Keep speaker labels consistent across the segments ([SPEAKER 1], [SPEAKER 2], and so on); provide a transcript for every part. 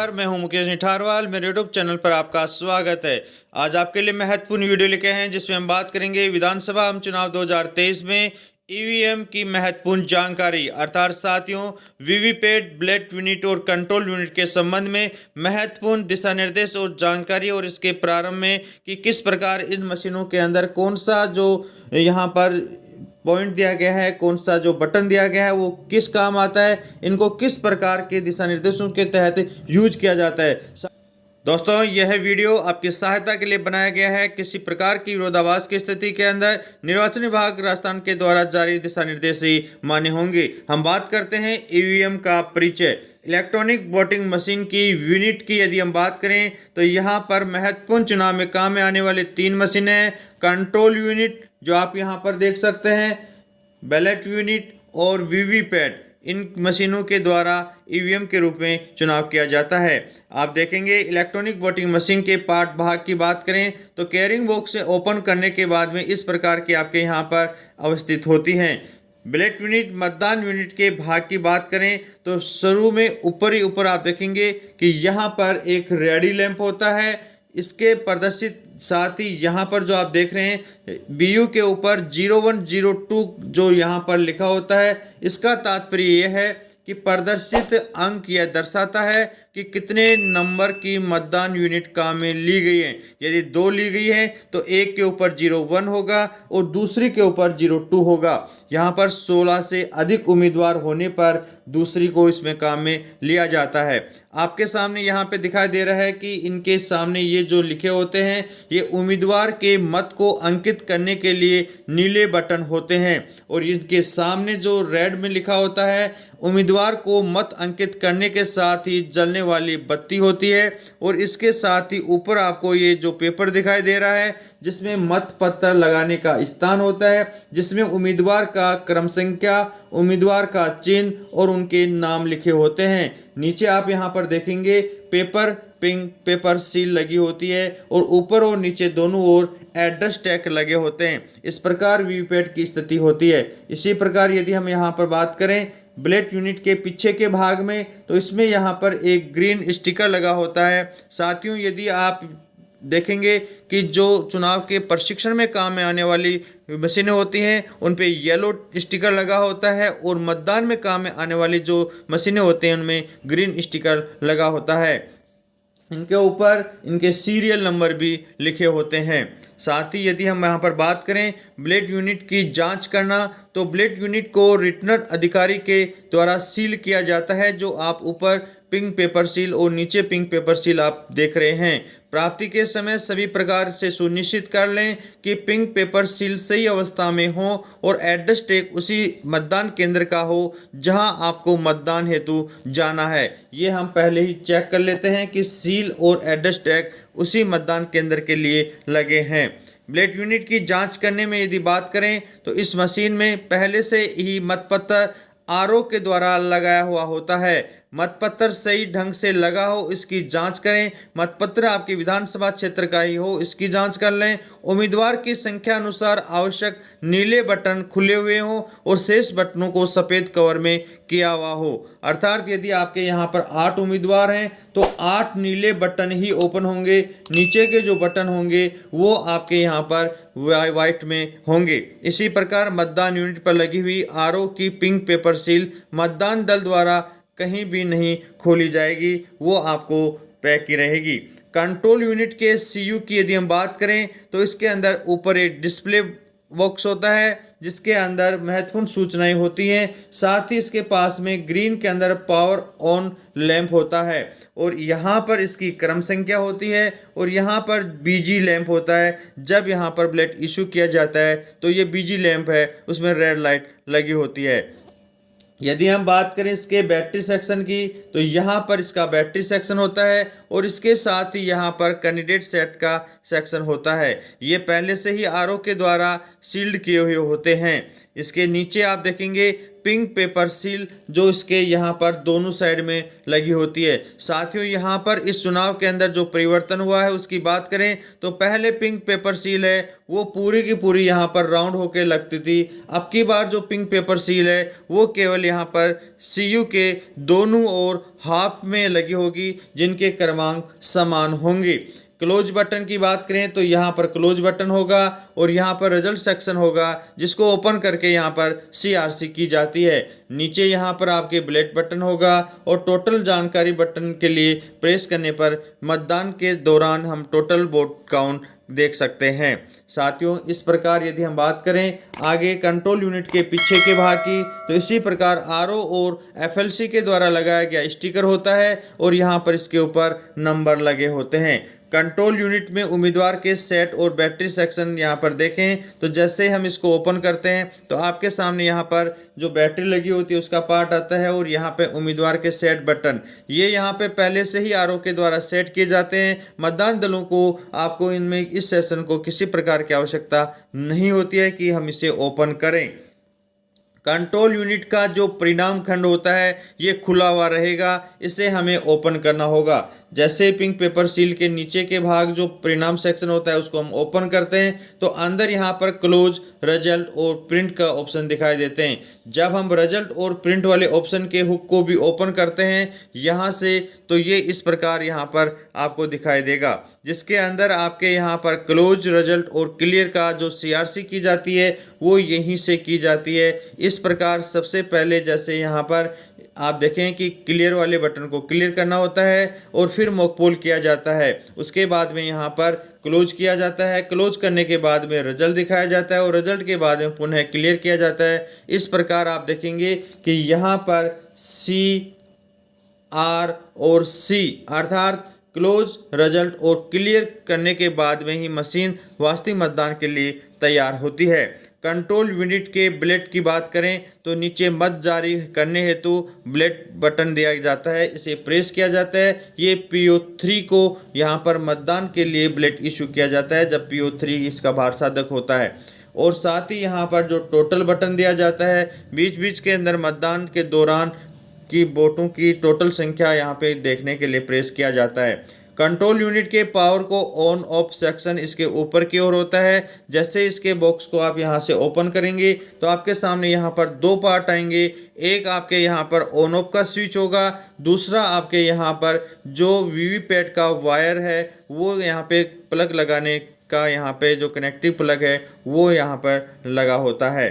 [SPEAKER 1] नमस्कार, मैं हूं मुकेश निठारवाल। मेरे यूट्यूब चैनल पर आपका स्वागत है। आज आपके लिए महत्वपूर्ण वीडियो लेके हैं जिसमें हम बात करेंगे विधानसभा आम चुनाव 2023 में ईवीएम की महत्वपूर्ण जानकारी, अर्थात साथियों वीवीपैट, ब्लैक यूनिट और कंट्रोल यूनिट के संबंध में महत्वपूर्ण दिशा निर्देश और जानकारी, और इसके प्रारंभ में कि किस प्रकार इन मशीनों के अंदर कौन सा जो यहाँ पर पॉइंट दिया गया है, कौन सा जो बटन दिया गया है वो किस काम आता है, इनको किस प्रकार के दिशा निर्देशों के तहत यूज किया जाता है। दोस्तों, यह वीडियो आपकी सहायता के लिए बनाया गया है। किसी प्रकार की विरोधाभास की स्थिति के अंदर निर्वाचन विभाग राजस्थान के द्वारा जारी दिशा निर्देश ही मान्य होंगे। हम बात करते हैं ईवीएम का परिचय। इलेक्ट्रॉनिक वोटिंग मशीन की यूनिट की यदि हम बात करें तो यहाँ पर महत्वपूर्ण चुनाव में काम में आने वाले 3 मशीनें हैं। कंट्रोल यूनिट जो आप यहाँ पर देख सकते हैं, बैलेट यूनिट और वीवीपैट, इन मशीनों के द्वारा ईवीएम के रूप में चुनाव किया जाता है। आप देखेंगे इलेक्ट्रॉनिक वोटिंग मशीन के पार्ट भाग की बात करें तो कैरिंग बॉक्स से ओपन करने के बाद में इस प्रकार की आपके यहाँ पर अवस्थित होती हैं। बैलेट यूनिट, मतदान यूनिट के भाग की बात करें तो शुरू में ऊपर ही ऊपर आप देखेंगे कि यहाँ पर एक रेडी लैंप होता है। इसके प्रदर्शित साथ ही यहाँ पर जो आप देख रहे हैं बीयू के ऊपर 0102 जो यहाँ पर लिखा होता है, इसका तात्पर्य यह है कि प्रदर्शित अंक यह दर्शाता है कि कितने नंबर की मतदान यूनिट काम में ली गई है। यदि 2 ली गई है तो एक के ऊपर 01 होगा और दूसरी के ऊपर 02 होगा। यहाँ पर 16 से अधिक उम्मीदवार होने पर दूसरी को इसमें काम में लिया जाता है। आपके सामने यहाँ पे दिखाई दे रहा है कि इनके सामने ये जो लिखे होते हैं ये उम्मीदवार के मत को अंकित करने के लिए नीले बटन होते हैं, और इनके सामने जो रेड में लिखा होता है उम्मीदवार को मत अंकित करने के साथ ही जलने वाली बत्ती होती है। और इसके साथ ही ऊपर आपको ये जो पेपर दिखाई दे रहा है जिसमें मत पत्र लगाने का स्थान होता है, जिसमें उम्मीदवार का क्रम संख्या, उम्मीदवार का चिन्ह और उनके नाम लिखे होते हैं। नीचे आप यहाँ पर देखेंगे पिंक पेपर सील लगी होती है और ऊपर और नीचे दोनों ओर एड्रेस टैग लगे होते हैं। इस प्रकार वीवीपैट की स्थिति होती है। इसी प्रकार यदि हम यहाँ पर बात करें ब्लैक यूनिट के पीछे के भाग में तो इसमें यहाँ पर एक ग्रीन स्टिकर लगा होता है। साथियों, यदि आप देखेंगे कि जो चुनाव के प्रशिक्षण में काम में आने वाली मशीनें होती हैं उन पे येलो स्टिकर लगा होता है, और मतदान में काम में आने वाली जो मशीनें होती हैं उनमें ग्रीन स्टिकर लगा होता है। इनके ऊपर इनके सीरियल नंबर भी लिखे होते हैं। साथ ही यदि हम यहाँ पर बात करें ब्लैक यूनिट की जांच करना तो ब्लैक यूनिट को रिटर्निंग अधिकारी के द्वारा सील किया जाता है, जो आप ऊपर पिंक पेपर सील और नीचे पिंक पेपर सील आप देख रहे हैं। प्राप्ति के समय सभी प्रकार से सुनिश्चित कर लें कि पिंक पेपर सील सही अवस्था में हो और एड्रेस टैग उसी मतदान केंद्र का हो जहां आपको मतदान हेतु जाना है। ये हम पहले ही चेक कर लेते हैं कि सील और एड्रेस टैग उसी मतदान केंद्र के लिए लगे हैं। ब्लैक यूनिट की जांच करने में यदि बात करें तो इस मशीन में पहले से ही मतपत्र आरओ के द्वारा लगाया हुआ होता है। मतपत्र सही ढंग से लगा हो इसकी जांच करें। मतपत्र आपके विधानसभा क्षेत्र का ही हो इसकी जांच कर लें। उम्मीदवार की संख्या अनुसार आवश्यक नीले बटन खुले हुए हों और शेष बटनों को सफ़ेद कवर में किया हुआ हो। अर्थात यदि आपके यहाँ पर 8 उम्मीदवार हैं तो 8 नीले बटन ही ओपन होंगे, नीचे के जो बटन होंगे वो आपके यहाँ पर वाइट में होंगे। इसी प्रकार मतदान यूनिट पर लगी हुई आरओ की पिंक पेपर सील मतदान दल द्वारा कहीं भी नहीं खोली जाएगी, वो आपको पैक की रहेगी। कंट्रोल यूनिट के सीयू की यदि हम बात करें तो इसके अंदर ऊपर एक डिस्प्ले बॉक्स होता है जिसके अंदर महत्वपूर्ण सूचनाएं होती हैं। साथ ही इसके पास में ग्रीन के अंदर पावर ऑन लैंप होता है, और यहाँ पर इसकी क्रम संख्या होती है, और यहाँ पर बीजी लैंप होता है। जब यहाँ पर ब्लैक इशू किया जाता है तो ये बीजी लैंप है, उसमें रेड लाइट लगी होती है। यदि हम बात करें इसके बैटरी सेक्शन की तो यहाँ पर इसका बैटरी सेक्शन होता है, और इसके साथ ही यहाँ पर कैंडिडेट सेट का सेक्शन होता है। ये पहले से ही आरओ के द्वारा सील्ड किए हुए होते हैं। इसके नीचे आप देखेंगे पिंक पेपर सील जो इसके यहाँ पर दोनों साइड में लगी होती है। साथियों, यहाँ पर इस चुनाव के अंदर जो परिवर्तन हुआ है उसकी बात करें तो पहले पिंक पेपर सील है वो पूरी की पूरी यहाँ पर राउंड होके लगती थी। अब की बार जो पिंक पेपर सील है वो केवल यहाँ पर सीयू के दोनों ओर हाफ में लगी होगी, जिनके क्रमांक समान होंगे। क्लोज बटन की बात करें तो यहाँ पर क्लोज बटन होगा और यहाँ पर रिजल्ट सेक्शन होगा, जिसको ओपन करके यहाँ पर सीआरसी की जाती है। नीचे यहाँ पर आपके बुलेट बटन होगा और टोटल जानकारी बटन के लिए प्रेस करने पर मतदान के दौरान हम टोटल वोट काउंट देख सकते हैं। साथियों, इस प्रकार यदि हम बात करें आगे कंट्रोल यूनिट के पीछे के भाग की, तो इसी प्रकार आरओ और एफएलसी के द्वारा लगाया गया स्टिकर होता है और यहाँ पर इसके ऊपर नंबर लगे होते हैं। कंट्रोल यूनिट में उम्मीदवार के सेट और बैटरी सेक्शन यहाँ पर देखें तो जैसे हम इसको ओपन करते हैं तो आपके सामने यहाँ पर जो बैटरी लगी होती है उसका पार्ट आता है और यहाँ पे उम्मीदवार के सेट बटन, ये यहाँ पे पहले से ही आरओ के द्वारा सेट किए जाते हैं। मतदान दलों को आपको इनमें इस सेशन को किसी प्रकार की आवश्यकता नहीं होती है कि हम इसे ओपन करें। कंट्रोल यूनिट का जो परिणाम खंड होता है ये खुला हुआ रहेगा, इसे हमें ओपन करना होगा। जैसे पिंक पेपर सील के नीचे के भाग जो परिणाम सेक्शन होता है उसको हम ओपन करते हैं तो अंदर यहाँ पर क्लोज, रिजल्ट और प्रिंट का ऑप्शन दिखाई देते हैं। जब हम रिजल्ट और प्रिंट वाले ऑप्शन के हुक को भी ओपन करते हैं यहाँ से, तो ये इस प्रकार यहाँ पर आपको दिखाई देगा, जिसके अंदर आपके यहाँ पर क्लोज, रिजल्ट और क्लियर का जो सीआरसी की जाती है वो यहीं से की जाती है। इस प्रकार सबसे पहले जैसे यहाँ पर आप देखें कि क्लियर वाले बटन को क्लियर करना होता है और फिर मॉक पोल किया जाता है, उसके बाद में यहाँ पर क्लोज किया जाता है। क्लोज करने के बाद में रिजल्ट दिखाया जाता है और रिजल्ट के बाद में पुनः क्लियर किया जाता है। इस प्रकार आप देखेंगे कि यहाँ पर सी, आर और सी अर्थात क्लोज, रिजल्ट और क्लियर करने के बाद में ही मशीन वास्तविक मतदान के लिए तैयार होती है। कंट्रोल यूनिट के बुलेट की बात करें तो नीचे मत जारी करने हेतु बुलेट बटन दिया जाता है, इसे प्रेस किया जाता है। ये PO3 को यहाँ पर मतदान के लिए बुलेट इशू किया जाता है जब PO3 इसका भार साधक होता है। और साथ ही यहाँ पर जो टोटल बटन दिया जाता है, बीच बीच के अंदर मतदान के दौरान की वोटों की टोटल संख्या यहाँ पे देखने के लिए प्रेस किया जाता है। कंट्रोल यूनिट के पावर को ऑन ऑफ सेक्शन इसके ऊपर की ओर होता है। जैसे इसके बॉक्स को आप यहाँ से ओपन करेंगे तो आपके सामने यहाँ पर दो पार्ट आएंगे। एक आपके यहाँ पर ऑन ऑफ का स्विच होगा, दूसरा आपके यहाँ पर जो वीवीपैट का वायर है वो यहाँ पे प्लग लगाने का यहाँ पे जो कनेक्टिव प्लग है वो यहाँ पर लगा होता है।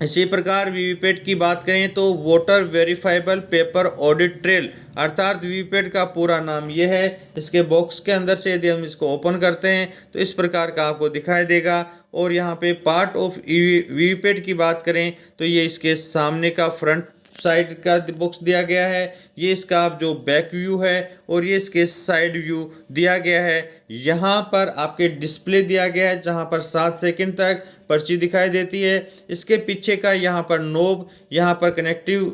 [SPEAKER 1] इसी प्रकार वीवीपैट की बात करें तो voter verifiable paper audit trail अर्थात वीवीपैट का पूरा नाम ये है। इसके बॉक्स के अंदर से यदि हम इसको ओपन करते हैं तो इस प्रकार का आपको दिखाई देगा। और यहाँ पे पार्ट ऑफ वीवीपैट की बात करें तो ये इसके सामने का फ्रंट साइड का बॉक्स दिया गया है, ये इसका जो बैक व्यू है और ये इसके साइड व्यू दिया गया है। यहाँ पर आपके डिस्प्ले दिया गया है जहाँ पर 7 सेकंड तक पर्ची दिखाई देती है। इसके पीछे का यहाँ पर नोब, यहाँ पर कनेक्टिव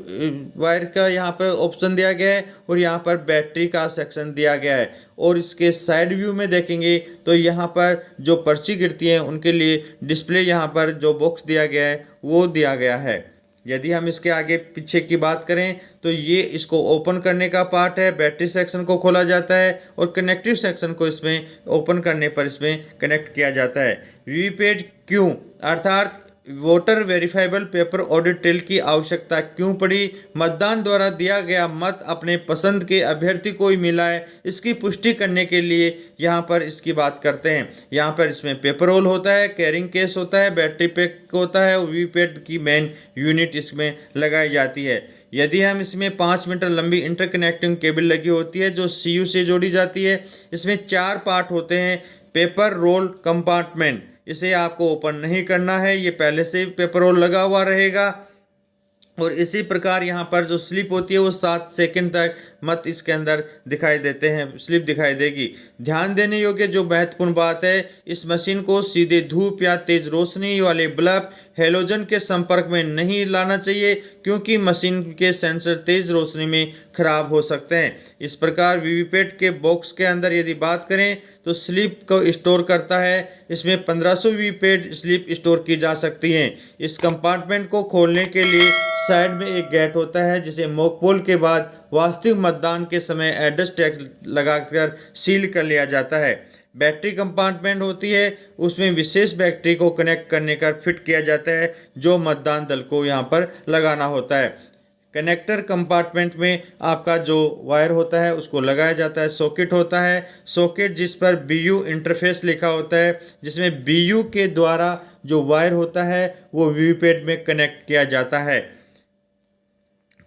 [SPEAKER 1] वायर का यहाँ पर ऑप्शन दिया गया है और यहाँ पर बैटरी का सेक्शन दिया गया है। और इसके साइड व्यू में देखेंगे तो यहाँ पर जो पर्ची गिरती है उनके लिए डिस्प्ले यहाँ पर जो बॉक्स दिया गया है वो दिया गया है। यदि हम इसके आगे पीछे की बात करें तो ये इसको ओपन करने का पार्ट है। बैटरी सेक्शन को खोला जाता है और कनेक्टिव सेक्शन को इसमें ओपन करने पर इसमें कनेक्ट किया जाता है। वीवीपैट क्यों अर्थात voter verifiable paper audit trail की आवश्यकता क्यों पड़ी? मतदान द्वारा दिया गया मत अपने पसंद के अभ्यर्थी को ही मिला है, इसकी पुष्टि करने के लिए यहाँ पर इसकी बात करते हैं। यहाँ पर इसमें पेपर रोल होता है, कैरिंग केस होता है, बैटरी पैक होता है और वीवीपैट की मेन यूनिट इसमें लगाई जाती है। यदि हम इसमें 5 मीटर लंबी इंटरकनेक्टिंग केबल लगी होती है जो सीयू से जोड़ी जाती है। इसमें 4 पार्ट होते हैं। पेपर रोल कंपार्टमेंट, इसे आपको ओपन नहीं करना है, ये पहले से पेपर रोल लगा हुआ रहेगा। और इसी प्रकार यहाँ पर जो स्लिप होती है वो 7 सेकंड तक मत इसके अंदर दिखाई देते हैं, स्लिप दिखाई देगी। ध्यान देने योग्य जो महत्वपूर्ण बात है, इस मशीन को सीधे धूप या तेज रोशनी वाले बल्ब हेलोजन के संपर्क में नहीं लाना चाहिए, क्योंकि मशीन के सेंसर तेज रोशनी में खराब हो सकते हैं। इस प्रकार वीवीपैट के बॉक्स के अंदर यदि बात करें तो स्लिप को स्टोर करता है। इसमें 1500 वीवीपैट स्लिप स्टोर की जा सकती हैं। इस कंपार्टमेंट को खोलने के लिए साइड में एक गेट होता है, जिसे मॉक पोल के बाद वास्तविक मतदान के समय एड्रेस टैग लगाकर सील कर लिया जाता है। बैटरी कंपार्टमेंट होती है, उसमें विशेष बैटरी को कनेक्ट करने का फिट किया जाता है, जो मतदान दल को यहाँ पर लगाना होता है। कनेक्टर कंपार्टमेंट में आपका जो वायर होता है उसको लगाया जाता है। सॉकेट होता है, सॉकेट जिस पर BU इंटरफेस लिखा होता है, जिसमें BU के द्वारा जो वायर होता है वो वीवीपैट में कनेक्ट किया जाता है।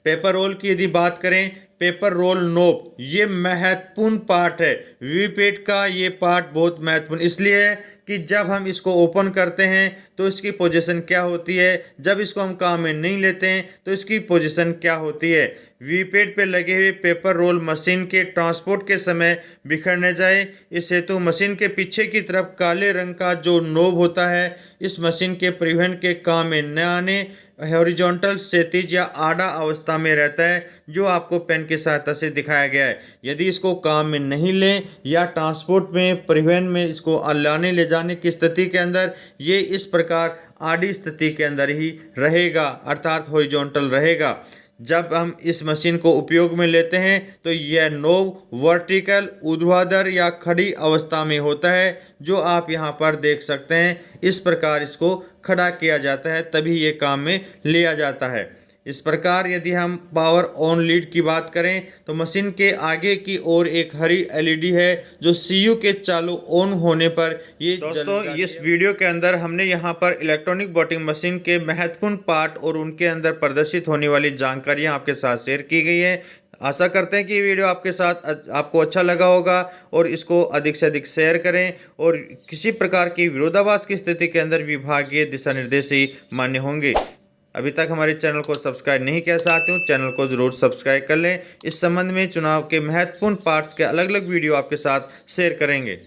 [SPEAKER 1] पेपर रोल की यदि बात करें, पेपर रोल नोब ये महत्वपूर्ण पार्ट है। वीवीपैट का ये पार्ट बहुत महत्वपूर्ण इसलिए है कि जब हम इसको ओपन करते हैं तो इसकी पोजीशन क्या होती है, जब इसको हम काम में नहीं लेते हैं तो इसकी पोजीशन क्या होती है। वीवीपैट पे लगे हुए पेपर रोल मशीन के ट्रांसपोर्ट के समय बिखर न जाए, इस हेतु मशीन के पीछे की तरफ काले रंग का जो नोब होता है इस मशीन के परिवहन के काम में न आने हॉरिजॉन्टल क्षैतिज या आड़ा अवस्था में रहता है, जो आपको पेन की सहायता से दिखाया गया है। यदि इसको काम में नहीं लें या ट्रांसपोर्ट में परिवहन में इसको लाने ले जाने की स्थिति के अंदर ये इस प्रकार आड़ी स्थिति के अंदर ही रहेगा, अर्थात हॉरिजॉन्टल रहेगा। जब हम इस मशीन को उपयोग में लेते हैं तो यह नोब वर्टिकल ऊर्ध्वाधर या खड़ी अवस्था में होता है, जो आप यहाँ पर देख सकते हैं। इस प्रकार इसको खड़ा किया जाता है, तभी ये काम में लिया जाता है। इस प्रकार यदि हम पावर ऑन लीड की बात करें तो मशीन के आगे की ओर एक हरी LED है, जो CU के चालू ऑन होने पर ये दोस्तों इस वीडियो के अंदर हमने यहाँ पर इलेक्ट्रॉनिक वोटिंग मशीन के महत्वपूर्ण पार्ट और उनके अंदर प्रदर्शित होने वाली जानकारियाँ आपके साथ शेयर की गई है। आशा करते हैं कि ये वीडियो आपको अच्छा लगा होगा और इसको अधिक से अधिक शेयर करें, और किसी प्रकार की विरोधाभास की स्थिति के अंदर विभागीय दिशा निर्देश ही मान्य होंगे। अभी तक हमारे चैनल को सब्सक्राइब नहीं किया साथियों, चैनल को जरूर सब्सक्राइब कर लें। इस संबंध में चुनाव के महत्वपूर्ण पार्ट्स के अलग अलग वीडियो आपके साथ शेयर करेंगे।